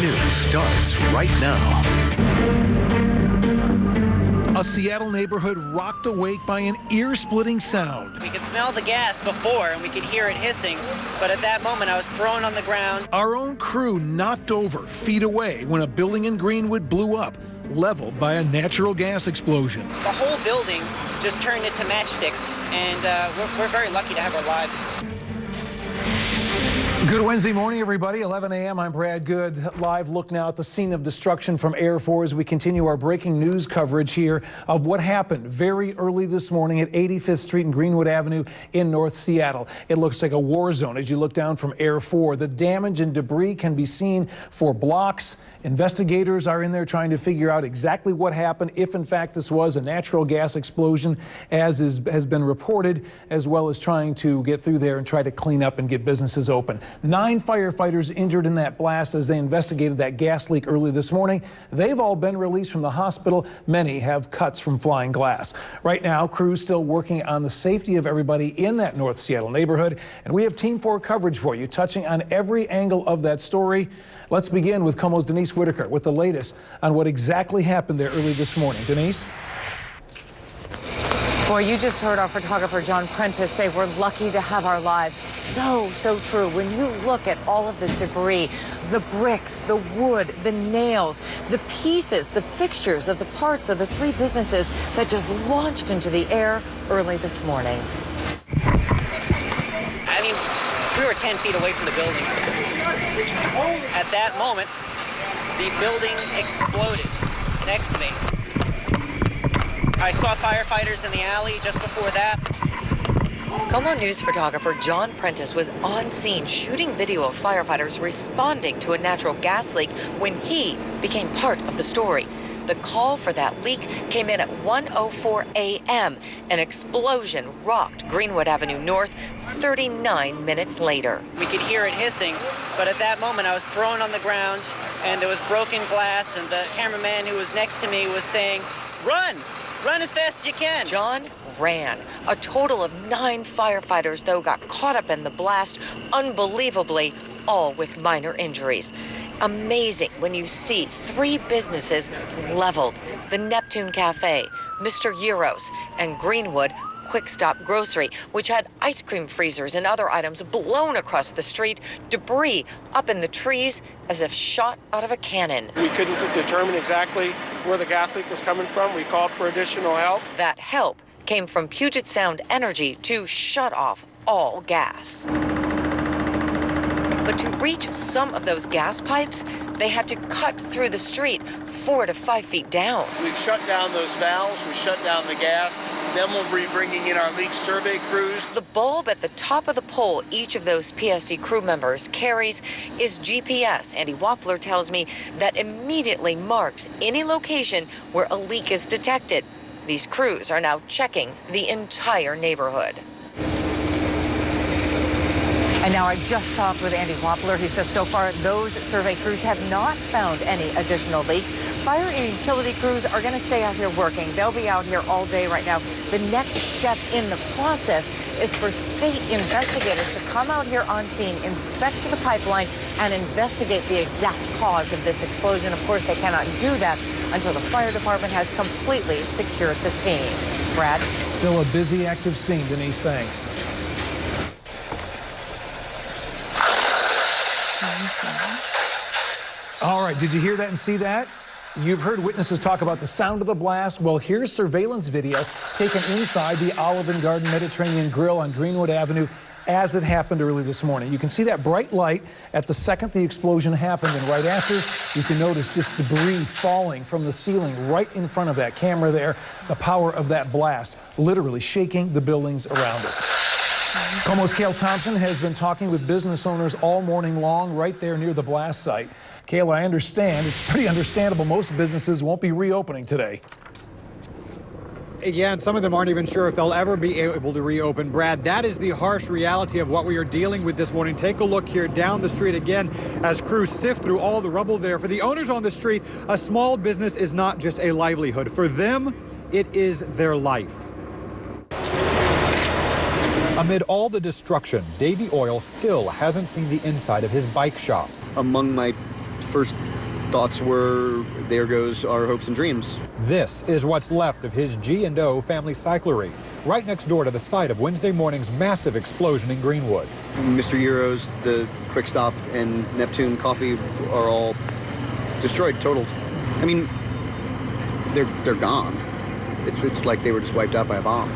News starts right now. A Seattle neighborhood rocked awake by an ear-splitting sound. We could smell the gas before and we could hear it hissing, but at that moment I was thrown on the ground. Our own crew knocked over feet away when a building in Greenwood blew up, leveled by a natural gas explosion. The whole building just turned into matchsticks, and we're very lucky to have our lives. Good Wednesday morning, everybody. 11 a.m. I'm Brad Good. Live look now at the scene of destruction from Air 4 as we continue our breaking news coverage here of what happened very early this morning at 85th Street and Greenwood Avenue in North Seattle. It looks like a war zone as you look down from Air 4. The damage and debris can be seen for blocks. Investigators are in there trying to figure out exactly what happened, if in fact this was a natural gas explosion, as has been reported, as well as trying to get through there and try to clean up and get businesses open. 9 firefighters injured in that blast as they investigated that gas leak early this morning. They've all been released from the hospital. Many have cuts from flying glass. Right now, crews still working on the safety of everybody in that North Seattle neighborhood, and we have Team 4 coverage for you, touching on every angle of that story. Let's begin with KOMO's Denise Whitaker with the latest on what exactly happened there early this morning. Denise? Well, you just heard our photographer John Prentice say we're lucky to have our lives. So true. When you look at all of this debris, the bricks, the wood, the nails, the pieces, the fixtures of the parts of the 3 businesses that just launched into the air early this morning. I mean, we were 10 feet away from the building. At that moment, the building exploded next to me. I saw firefighters in the alley just before that. KOMO News photographer John Prentice was on scene shooting video of firefighters responding to a natural gas leak when he became part of the story. The call for that leak came in at 1:04 a.m. An explosion rocked Greenwood Avenue North 39 minutes later. We could hear it hissing, but at that moment I was thrown on the ground and there was broken glass, and the cameraman who was next to me was saying, "Run! Run as fast as you can." John ran. A total of 9 firefighters, though, got caught up in the blast, unbelievably, all with minor injuries. Amazing when you see 3 businesses leveled: the Neptune Cafe, Mr. Euros, and Greenwood Quick Stop Grocery, which had ice cream freezers and other items blown across the street, debris up in the trees as if shot out of a cannon. We couldn't determine exactly where the gas leak was coming from. We called for additional help. That help came from Puget Sound Energy to shut off all gas. But to reach some of those gas pipes, they had to cut through the street 4 to 5 feet down. We've shut down those valves, we shut down the gas, then we'll be bringing in our leak survey crews. The bulb at the top of the pole each of those PSC crew members carries is GPS. Andy Wappler tells me that immediately marks any location where a leak is detected. These crews are now checking the entire neighborhood. And now I just talked with Andy Wappler. He says so far those survey crews have not found any additional leaks. Fire and utility crews are going to stay out here working. They'll be out here all day right now. The next step in the process is for state investigators to come out here on scene, inspect the pipeline, and investigate the exact cause of this explosion. Of course, they cannot do that until the fire department has completely secured the scene. Brad? Still a busy, active scene, Denise. Thanks. All right, did you hear that and see that? You've heard witnesses talk about the sound of the blast. Well, here's surveillance video taken inside the Olive and Garden Mediterranean Grill on Greenwood Avenue as it happened early this morning. You can see that bright light at the second the explosion happened, and right after, you can notice just debris falling from the ceiling right in front of that camera there. The power of that blast literally shaking the buildings around it. KOMO's Cale Thompson has been talking with business owners all morning long right there near the blast site. Cale, I understand, it's pretty understandable most businesses won't be reopening today. Yeah, and some of them aren't even sure if they'll ever be able to reopen. Brad, that is the harsh reality of what we are dealing with this morning. Take a look here down the street again as crews sift through all the rubble there. For the owners on the street, a small business is not just a livelihood. For them, it is their life. Amid all the destruction, Davey Oil still hasn't seen the inside of his bike shop. Among my first thoughts were, there goes our hopes and dreams. This is what's left of his G&O family cyclery, right next door to the site of Wednesday morning's massive explosion in Greenwood. Mr. Euro's, the Quick Stop, and Neptune Coffee are all destroyed, totaled. I mean, they're gone. It's like they were just wiped out by a bomb.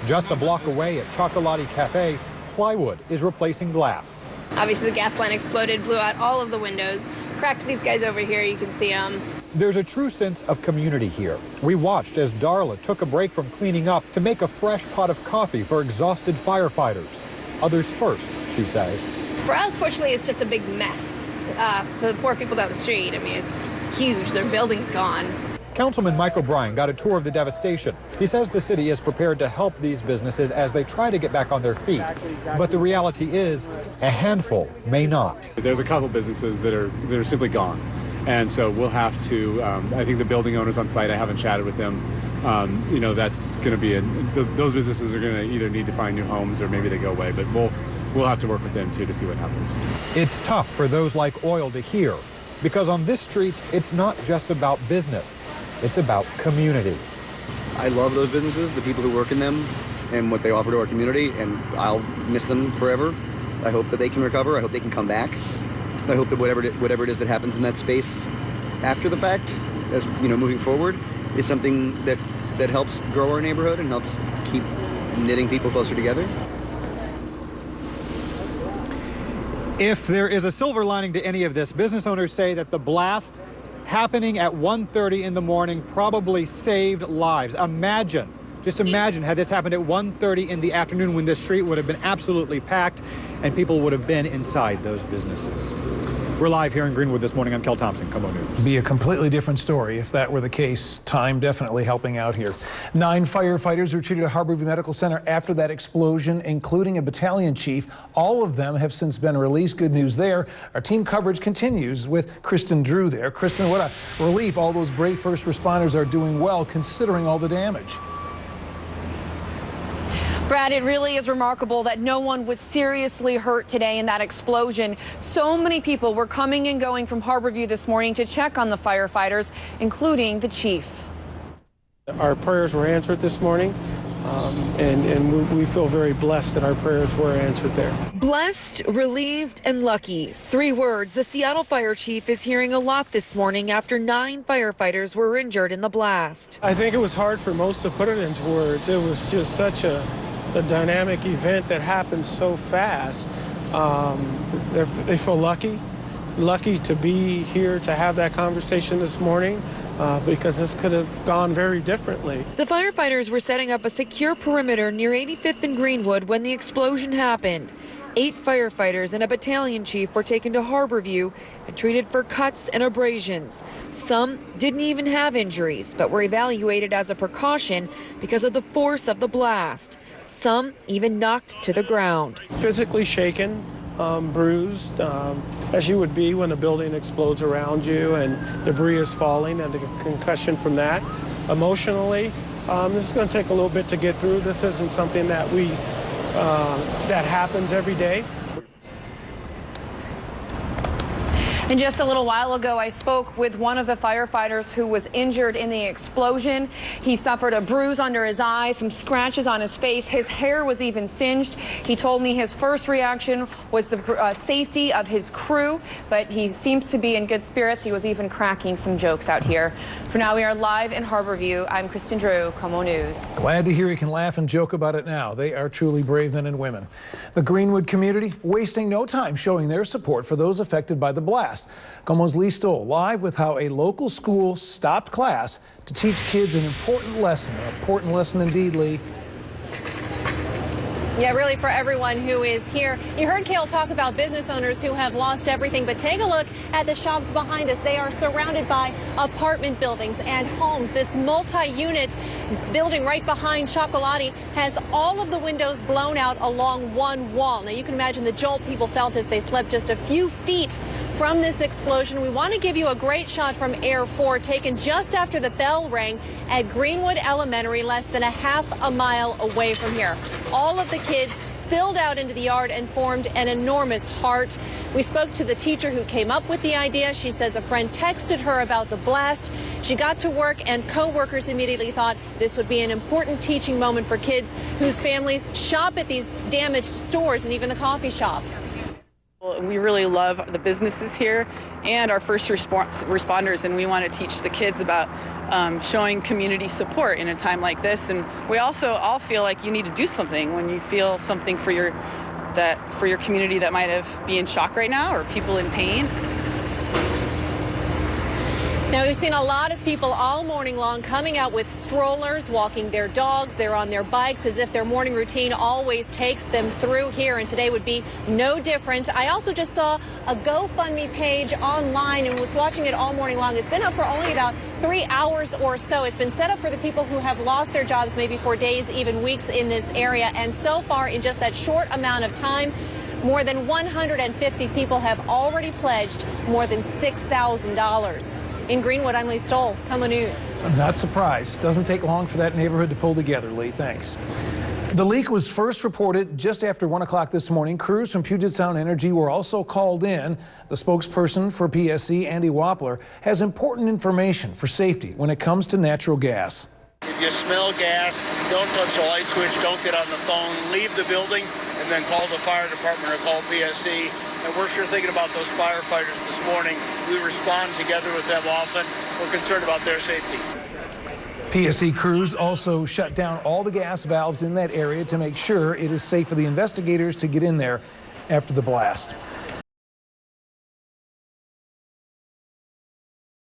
Just a block away at Chocolati Cafe, plywood is replacing glass. Obviously, the gas line exploded, blew out all of the windows, cracked these guys over here. You can see them. There's a true sense of community here. We watched as Darla took a break from cleaning up to make a fresh pot of coffee for exhausted firefighters. Others first, she says. For us, fortunately, it's just a big mess. For the poor people down the street, I mean, it's huge. Their building's gone. Councilman Mike O'Brien got a tour of the devastation. He says the city is prepared to help these businesses as they try to get back on their feet. But the reality is, a handful may not. There's a couple businesses that are simply gone. And so we'll have to, I think the building owners on site, I haven't chatted with them. You know, that's going to be, those businesses are going to either need to find new homes or maybe they go away. But we'll have to work with them too to see what happens. It's tough for those like Oil to hear, because on this street, it's not just about business. It's about community. I love those businesses, the people who work in them, and what they offer to our community, and I'll miss them forever. I hope that they can recover. I hope they can come back. I hope that whatever it is that happens in that space after the fact, as you know, moving forward, is something that helps grow our neighborhood and helps keep knitting people closer together. If there is a silver lining to any of this, business owners say that the blast happening at 1:30 in the morning probably saved lives. Just imagine had this happened at 1:30 in the afternoon when this street would have been absolutely packed and people would have been inside those businesses. We're live here in Greenwood this morning. I'm Kel Thompson, KOMO News. Be a completely different story if that were the case. Time definitely helping out here. 9 firefighters were treated at Harborview Medical Center after that explosion, including a battalion chief. All of them have since been released. Good news there. Our team coverage continues with Kristen Drew there. Kristen, what a relief. All those brave first responders are doing well considering all the damage. Brad, it really is remarkable that no one was seriously hurt today in that explosion. So many people were coming and going from Harborview this morning to check on the firefighters, including the chief. Our prayers were answered this morning, and we feel very blessed that our prayers were answered there. Blessed, relieved, and lucky. 3 words the Seattle fire chief is hearing a lot this morning after 9 firefighters were injured in the blast. I think it was hard for most to put it into words. It was just such a dynamic event that happened so fast. They feel lucky to be here to have that conversation this morning because this could have gone very differently. The firefighters were setting up a secure perimeter near 85th and Greenwood when the explosion happened. 8 firefighters and a battalion chief were taken to Harborview and treated for cuts and abrasions. Some didn't even have injuries, but were evaluated as a precaution because of the force of the blast. Some even knocked to the ground. Physically shaken, bruised, as you would be when a building explodes around you and debris is falling and the concussion from that. Emotionally, this is going to take a little bit to get through. This isn't something that that happens every day. And just a little while ago, I spoke with one of the firefighters who was injured in the explosion. He suffered a bruise under his eye, some scratches on his face. His hair was even singed. He told me his first reaction was the safety of his crew, but he seems to be in good spirits. He was even cracking some jokes out here. For now, we are live in Harborview. I'm Kristen Drew, KOMO News. Glad to hear you can laugh and joke about it now. They are truly brave men and women. The Greenwood community wasting no time showing their support for those affected by the blast. KOMO's Lee Stoll live with how a local school stopped class to teach kids an important lesson indeed, Lee. Yeah, really for everyone who is here. You heard Kale talk about business owners who have lost everything, but take a look at the shops behind us. They are surrounded by apartment buildings and homes. This multi-unit building right behind Chocolati has all of the windows blown out along one wall. Now you can imagine the jolt people felt as they slept just a few feet from this explosion. We want to give you a great shot from Air 4 taken just after the bell rang at Greenwood Elementary, less than a half a mile away from here. All of the kids spilled out into the yard and formed an enormous heart. We spoke to the teacher who came up with the idea. She says a friend texted her about the blast. She got to work and co-workers immediately thought this would be an important teaching moment for kids whose families shop at these damaged stores and even the coffee shops. We really love the businesses here and our first responders, and we want to teach the kids about showing community support in a time like this. And we also all feel like you need to do something when you feel something for your community that might be in shock right now, or people in pain. Now, we've seen a lot of people all morning long coming out with strollers, walking their dogs. They're on their bikes as if their morning routine always takes them through here, and today would be no different. I also just saw a GoFundMe page online and was watching it all morning long. It's been up for only about 3 hours or so. It's been set up for the people who have lost their jobs maybe for days, even weeks in this area. And so far, in just that short amount of time, more than 150 people have already pledged more than $6,000. In Greenwood, I'm Lee Stoll, KOMO News. I'm not surprised. Doesn't take long for that neighborhood to pull together, Lee. Thanks. The leak was first reported just after 1 o'clock this morning. Crews from Puget Sound Energy were also called in. The spokesperson for PSC, Andy Wappler, has important information for safety when it comes to natural gas. If you smell gas, don't touch the light switch, don't get on the phone, leave the building, and then call the fire department or call PSC. And we're sure thinking about those firefighters this morning. We respond together with them often. We're concerned about their safety. PSC crews also shut down all the gas valves in that area to make sure it is safe for the investigators to get in there after the blast.